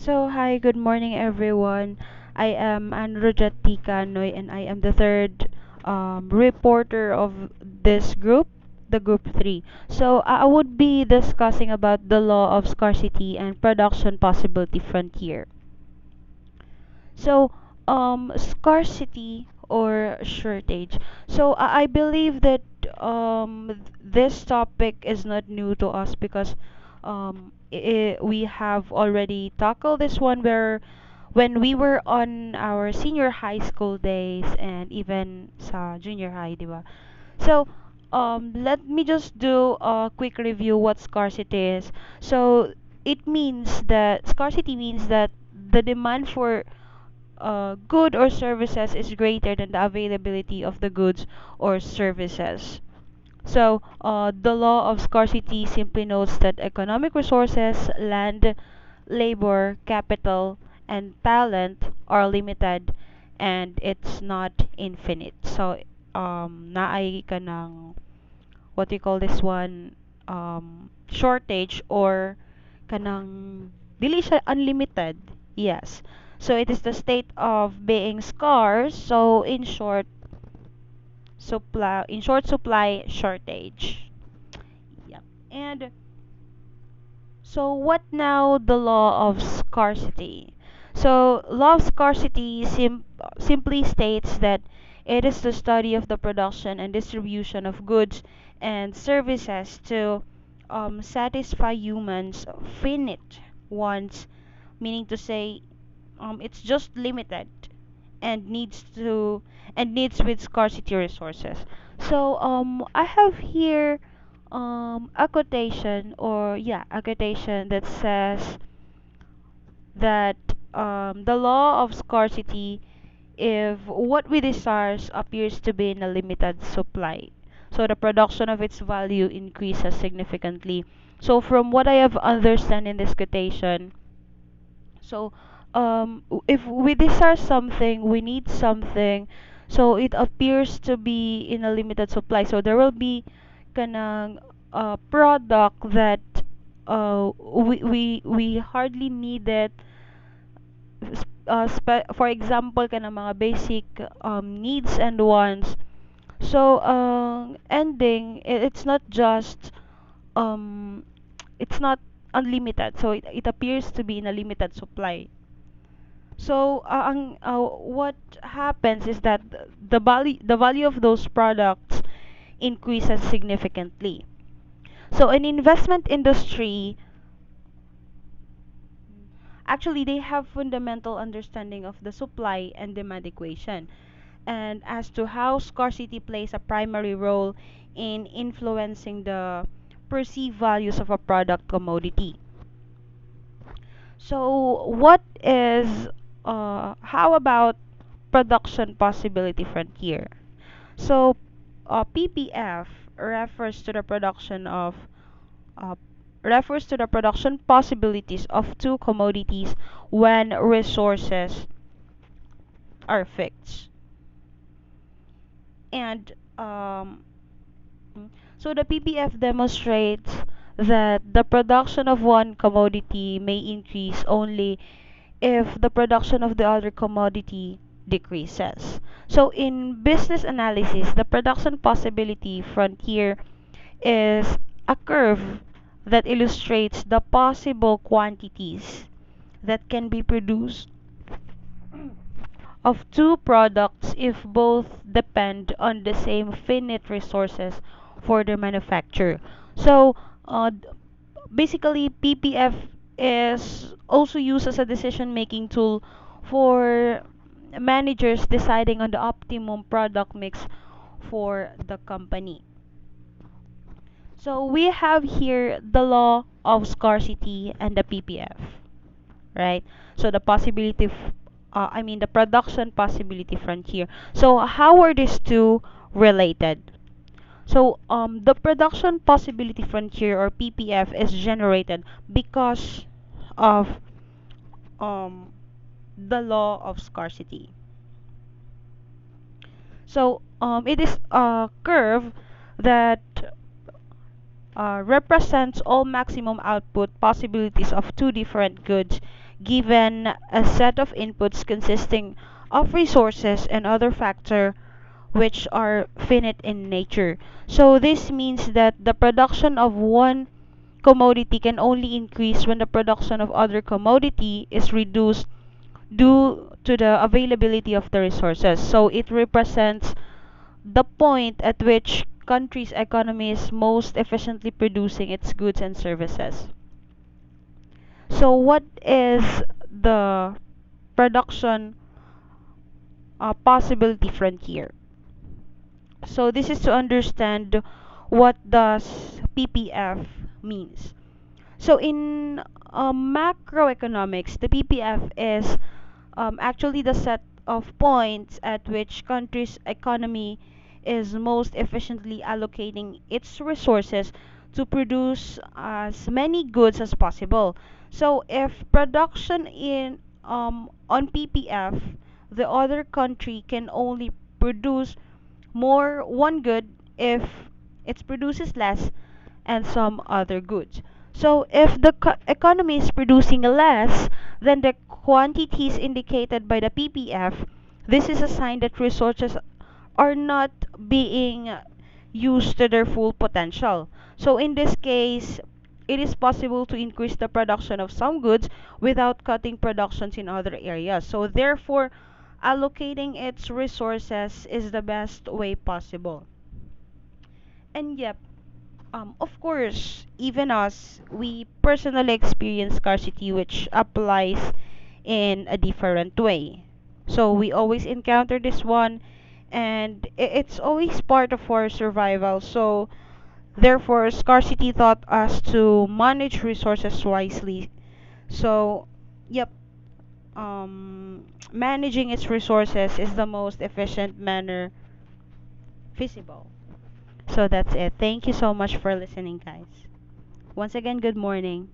Hi, good morning everyone. I am Anrojati Kanoy and I am the third reporter of this group, the group 3. I would be discussing about the law of scarcity and production possibility frontier. So, Scarcity or shortage. I believe that this topic is not new to us because we have already tackled this one where when we were on our senior high school days and even sa junior high, di ba? So, let me just do a quick review what scarcity is. It means that scarcity means that the demand for good or services is greater than the availability of the goods or services. The law of scarcity simply notes that economic resources, land, labor, capital, and talent are limited and it's not infinite. Naay ka ng, what do you call this one, shortage or kanang dili siya unlimited. Yes. So it is the state of being scarce. In short supply shortage. Yep. And so what now the law of scarcity? Law of scarcity simply states that it is the study of the production and distribution of goods and services to satisfy humans' finite wants, meaning to say it's just limited and needs with scarcity resources. I have here a quotation that says that the law of scarcity, if what we desire appears to be in a limited supply, so the production of its value increases significantly. So from what I have understand in this quotation, so if we desire something, we need something, so it appears to be in a limited supply. So there will be kanang product that we hardly need it. For example, kanang mga basic needs and wants. Ending, it's not just um, it's not unlimited. So it appears to be in a limited supply. What happens is that the value of those products increases significantly. So an investment industry, actually they have fundamental understanding of the supply and demand equation and as to how scarcity plays a primary role in influencing the perceived values of a product commodity. How about production possibility frontier? So, PPF refers to the production of uh, refers to the production possibilities of two commodities when resources are fixed. And the PPF demonstrates that the production of one commodity may increase only if the production of the other commodity decreases. So in business analysis, the production possibility frontier is a curve that illustrates the possible quantities that can be produced of two products if both depend on the same finite resources for their manufacture. So, basically, PPF is also used as a decision making tool for managers deciding on the optimum product mix for the company. So, we have here the law of scarcity and the PPF, right? So the production possibility frontier. So how are these two related? The production possibility frontier or PPF is generated because of um, the law of scarcity. It is a curve that represents all maximum output possibilities of two different goods given a set of inputs consisting of resources and other factors which are finite in nature. So this means that the production of one commodity can only increase when the production of other commodity is reduced due to the availability of the resources. So it represents the point at which country's economy is most efficiently producing its goods and services. So what is the production possibility frontier? So this is to understand what does PPF means. So in macroeconomics, the PPF is actually the set of points at which country's economy is most efficiently allocating its resources to produce as many goods as possible. So if production in on PPF, the other country can only produce more one good if it produces less and some other goods. So if the economy is producing less than the quantities indicated by the PPF, this is a sign that resources are not being used to their full potential. So in this case, it is possible to increase the production of some goods without cutting productions in other areas. So therefore, allocating its resources is the best way possible. And yep, of course, even us, we personally experience scarcity, which applies in a different way. So we always encounter this one, and it's always part of our survival. So therefore, scarcity taught us to manage resources wisely. So, yep, managing its resources is the most efficient manner feasible. So that's it. Thank you so much for listening, guys. Once again, good morning.